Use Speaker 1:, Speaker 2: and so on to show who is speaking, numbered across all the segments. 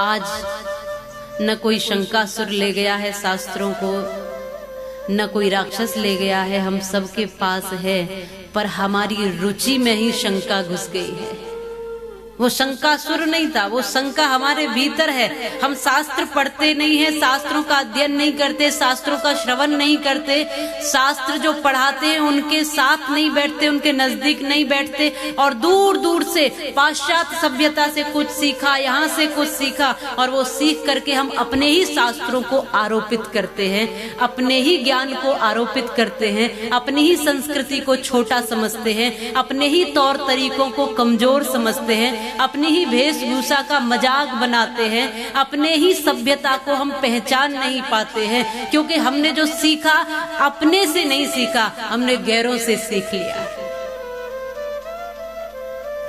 Speaker 1: आज न कोई शंकासुर ले गया है शास्त्रों को, न कोई राक्षस ले गया है, हम सबके पास है, पर हमारी रुचि में ही शंका घुस गई है। वो शंकासुर नहीं था, वो शंका हमारे भीतर है। हम शास्त्र पढ़ते नहीं है, शास्त्रों का अध्ययन नहीं करते, शास्त्रों का श्रवण नहीं करते, शास्त्र जो पढ़ाते हैं उनके साथ नहीं बैठते, उनके नजदीक नहीं बैठते, और दूर दूर से पाश्चात्य सभ्यता से कुछ सीखा, यहाँ से कुछ सीखा, और वो सीख करके हम अपने ही शास्त्रों को आरोपित करते हैं, अपने ही ज्ञान को आरोपित करते हैं, अपनी ही संस्कृति को छोटा समझते हैं, अपने ही तौर तरीकों को कमजोर समझते हैं, अपनी ही वेशभूषा का मजाक बनाते हैं, अपने ही सभ्यता को हम पहचान नहीं पाते हैं, क्योंकि हमने जो सीखा अपने से नहीं सीखा, हमने गैरों से सीख लिया,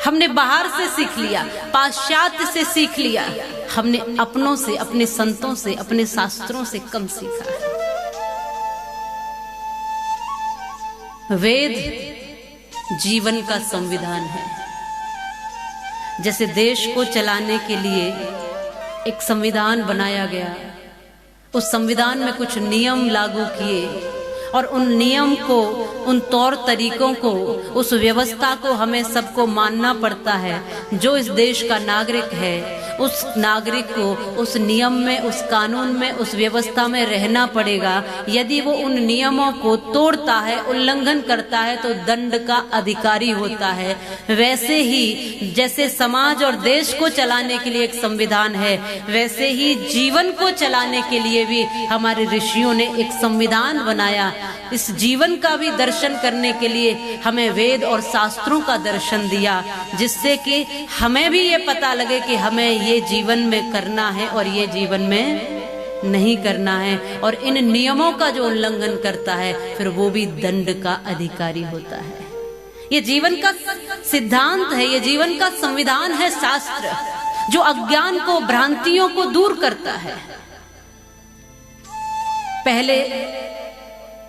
Speaker 1: हमने बाहर से सीख लिया, पाश्चात्य से सीख लिया, हमने अपनों से, अपने संतों से, अपने शास्त्रों से कम सीखा है। वेद जीवन का संविधान है। जैसे देश को चलाने के लिए एक संविधान बनाया गया, उस संविधान में कुछ नियम लागू किए, और उन नियम को, उन तौर तरीकों को, उस व्यवस्था को हमें सबको मानना पड़ता है। जो इस देश का नागरिक है, उस नागरिक को उस नियम में, उस कानून में, उस व्यवस्था में रहना पड़ेगा। यदि वो उन नियमों को तोड़ता है, उल्लंघन करता है, तो दंड का अधिकारी होता है। वैसे ही जैसे समाज और देश को चलाने के लिए एक संविधान है, वैसे ही जीवन को चलाने के लिए भी हमारे ऋषियों ने एक संविधान बनाया। इस जीवन का भी दर्शन करने के लिए हमें वेद और शास्त्रों का दर्शन दिया, जिससे कि हमें भी ये पता लगे कि हमें ये जीवन में करना है और ये जीवन में नहीं करना है। और इन नियमों का जो उल्लंघन करता है, फिर वो भी दंड का अधिकारी होता है। ये जीवन का सिद्धांत है, ये जीवन का संविधान है शास्त्र, जो अज्ञान को, भ्रांतियों को दूर करता है। पहले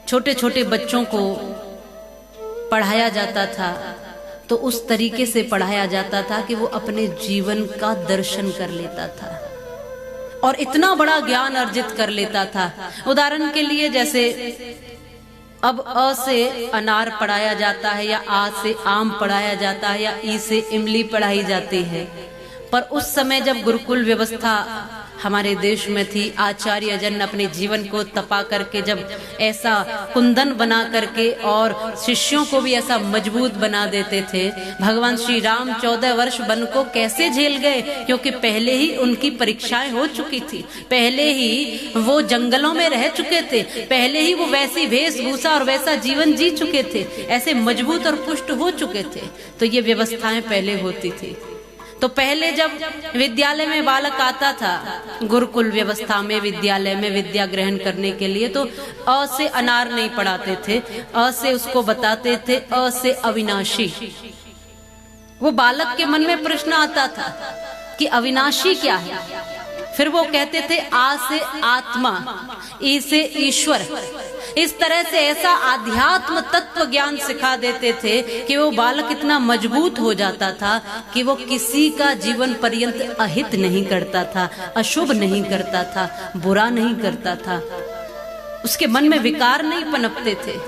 Speaker 1: छोटे छोटे बच्चों को पढ़ाया जाता था तो उस तरीके से पढ़ाया जाता था कि वो अपने जीवन का दर्शन कर लेता था और इतना बड़ा ज्ञान अर्जित कर लेता था। उदाहरण के लिए, जैसे अब अ से अनार पढ़ाया जाता है, या आ से आम पढ़ाया जाता है, या ई से इमली पढ़ाई जाती है। पर उस समय जब गुरुकुल व्यवस्था हमारे देश में थी, आचार्य जन अपने जीवन को तपा करके जब ऐसा कुंदन बना करके और शिष्यों को भी ऐसा मजबूत बना देते थे। भगवान श्री राम 14 वर्ष वन को कैसे झेल गए? क्योंकि पहले ही उनकी परीक्षाएं हो चुकी थी, पहले ही वो जंगलों में रह चुके थे, पहले ही वो वैसी वेशभूषा और वैसा जीवन जी चुके थे, ऐसे मजबूत और पुष्ट हो चुके थे। तो ये व्यवस्थाएं पहले होती थी। तो पहले जब विद्यालय में बालक आता था, गुरुकुल व्यवस्था में विद्यालय में विद्या ग्रहण करने के लिए, तो अ से अनार नहीं पढ़ाते थे, अ से उसको बताते थे अ से अविनाशी। वो बालक के मन में प्रश्न आता था कि अविनाशी क्या है? फिर वो कहते थे आ से आत्मा, ई से ईश्वर। इस तरह से ऐसा आध्यात्म तत्व ज्ञान सिखा देते थे कि वो बालक इतना मजबूत हो जाता था कि वो किसी का जीवन पर्यंत अहित नहीं करता था, अशुभ नहीं करता था, बुरा नहीं करता था, उसके मन में विकार नहीं पनपते थे।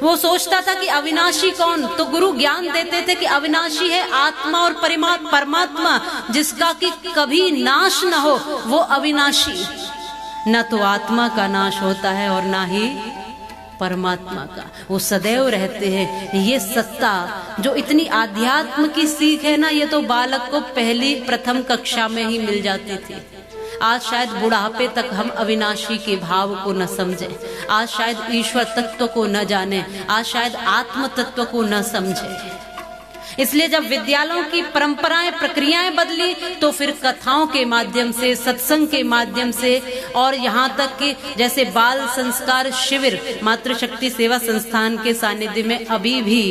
Speaker 1: वो सोचता था कि अविनाशी कौन? तो गुरु ज्ञान देते थे कि अविनाशी है आत्मा और परमात्मा, जिसका कि कभी नाश न हो, वो अविनाशी। न तो आत्मा का नाश होता है और ना ही परमात्मा का, वो सदैव रहते हैं। ये सत्ता जो इतनी आध्यात्म की सीख है ना, ये तो बालक को पहली प्रथम कक्षा में ही मिल जाती थी। आज शायद बुढ़ापे तक हम अविनाशी के भाव को न समझें, आज शायद ईश्वर तत्व को न जाने, आज शायद आत्म तत्व को न समझें। इसलिए जब विद्यालयों की परंपराएं, प्रक्रियाएं बदली, तो फिर कथाओं के माध्यम से, सत्संग के माध्यम से, और यहाँ तक कि जैसे बाल संस्कार शिविर मातृशक्ति सेवा संस्थान के सानिध्य में अभी भी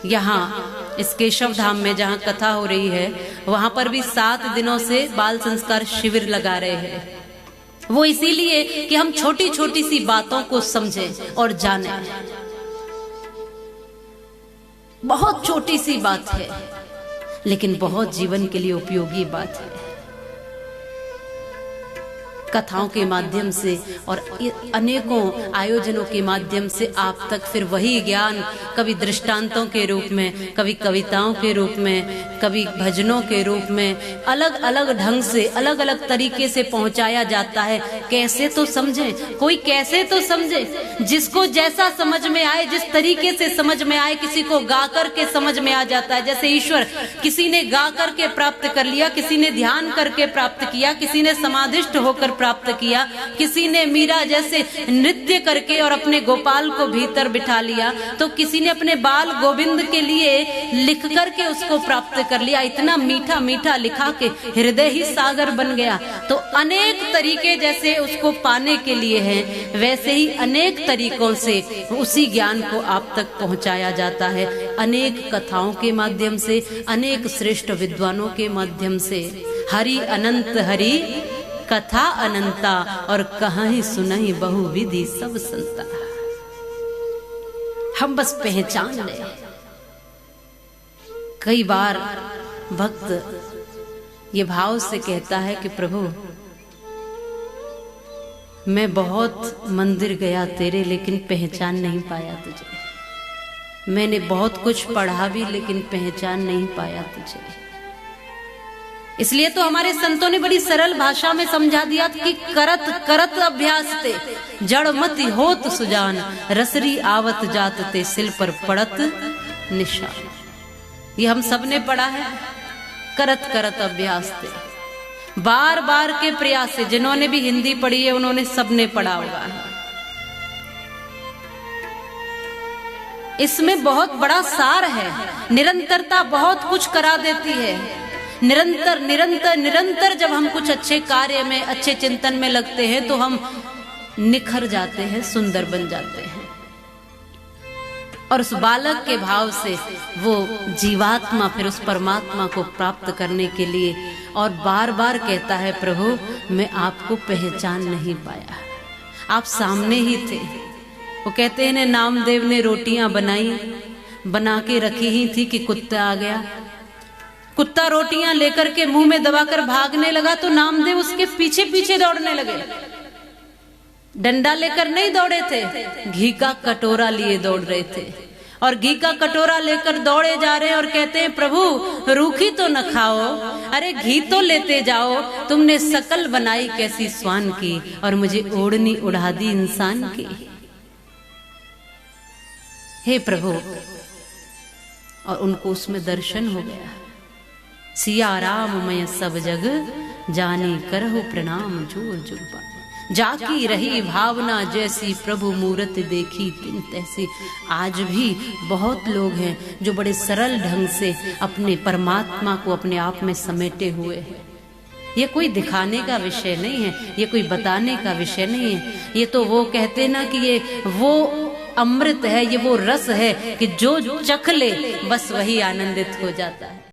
Speaker 1: यहाँ इस केशव धाम में जहाँ कथा हो रही है, वहां पर भी 7 दिनों से बाल संस्कार शिविर लगा रहे हैं। वो इसीलिए कि हम छोटी छोटी सी बातों को समझें और जानें। बहुत छोटी सी बात है, लेकिन बहुत जीवन के लिए उपयोगी बात है। कथाओं के माध्यम से और अनेकों आयोजनों के माध्यम से आप तक फिर वही ज्ञान कभी दृष्टांतों के रूप में, कभी कविताओं के रूप में, कभी भजनों के रूप में अलग अलग ढंग से, अलग अलग तरीके से पहुंचाया जाता है। कैसे तो समझे, कोई कैसे तो समझे, जिसको जैसा समझ में आए, जिस तरीके से समझ में आए। किसी को गा करके समझ में आ जाता है, जैसे ईश्वर किसी ने गा करके प्राप्त कर लिया, किसी ने ध्यान करके प्राप्त किया, किसी ने समाधिष्ट होकर प्राप्त किया, किसी ने मीरा जैसे नृत्य करके और अपने गोपाल को भीतर बिठा लिया, तो किसी ने अपने बाल गोविंद के लिए लिख करके उसको प्राप्त कर लिया। इतना मीठा मीठा लिखा के हृदय ही सागर बन गया। तो अनेक तरीके जैसे उसको पाने के लिए हैं, वैसे ही अनेक तरीकों से उसी ज्ञान को आप तक पहुंचाया जाता है। अनेक कथाओं के माध्यम से, अनेक श्रेष्ठ विद्वानों के माध्यम से। हरि अनंत हरि कथा अनंता, और कहीं सुनहि बहु विधि सब संता। हम बस पहचान ले। कई बार भक्त ये भाव से कहता है कि प्रभु मैं बहुत मंदिर गया तेरे, लेकिन पहचान नहीं पाया तुझे। मैंने बहुत कुछ पढ़ा भी, लेकिन पहचान नहीं पाया तुझे। इसलिए तो हमारे संतों ने बड़ी सरल भाषा में समझा दिया कि करत करत अभ्यास ते, जड़ मति होत सुजान, रसरी आवत जात ते, सिल पर पड़त निशान। ये हम सब ने पढ़ा है। करत करत अभ्यास ते, बार बार के प्रयास से। जिन्होंने भी हिंदी पढ़ी है उन्होंने सबने पढ़ा होगा। इसमें बहुत बड़ा सार है। निरंतरता बहुत कुछ करा देती है। निरंतर निरंतर निरंतर जब हम कुछ अच्छे कार्य में, अच्छे चिंतन में लगते हैं तो हम निखर जाते हैं, सुंदर बन जाते हैं। और उस बालक के भाव से वो जीवात्मा फिर उस परमात्मा को प्राप्त करने के लिए और बार बार कहता है, प्रभु मैं आपको पहचान नहीं पाया, आप सामने ही थे। वो कहते हैं नामदेव ने रोटियां बनाई, बना के रखी ही थी कि कुत्ता आ गया। कुत्ता रोटियां लेकर के मुंह में दबाकर भागने लगा तो नामदेव उसके पीछे पीछे दौड़ने लगे। डंडा लेकर नहीं दौड़े थे, घी का कटोरा लिए दौड़ रहे थे। और घी का कटोरा लेकर दौड़े जा रहे हैं और कहते हैं, प्रभु रूखी तो न खाओ, अरे घी तो लेते जाओ। तुमने शकल बनाई कैसी स्वान की, और मुझे ओढ़नी उड़ा दी इंसान की। हे प्रभु, और उनको उसमें दर्शन हो गया। सिया राम मैं सब जग जानी, करहु प्रणाम जोर जोर पाए। जाकी रही भावना जैसी, प्रभु मूरत देखी तिन तैसी। आज भी बहुत लोग हैं जो बड़े सरल ढंग से अपने परमात्मा को अपने आप में समेटे हुए हैं। ये कोई दिखाने का विषय नहीं है, ये कोई बताने का विषय नहीं है। ये तो वो कहते ना कि ये वो अमृत है, ये वो रस है कि जो चख ले बस वही आनंदित हो जाता है।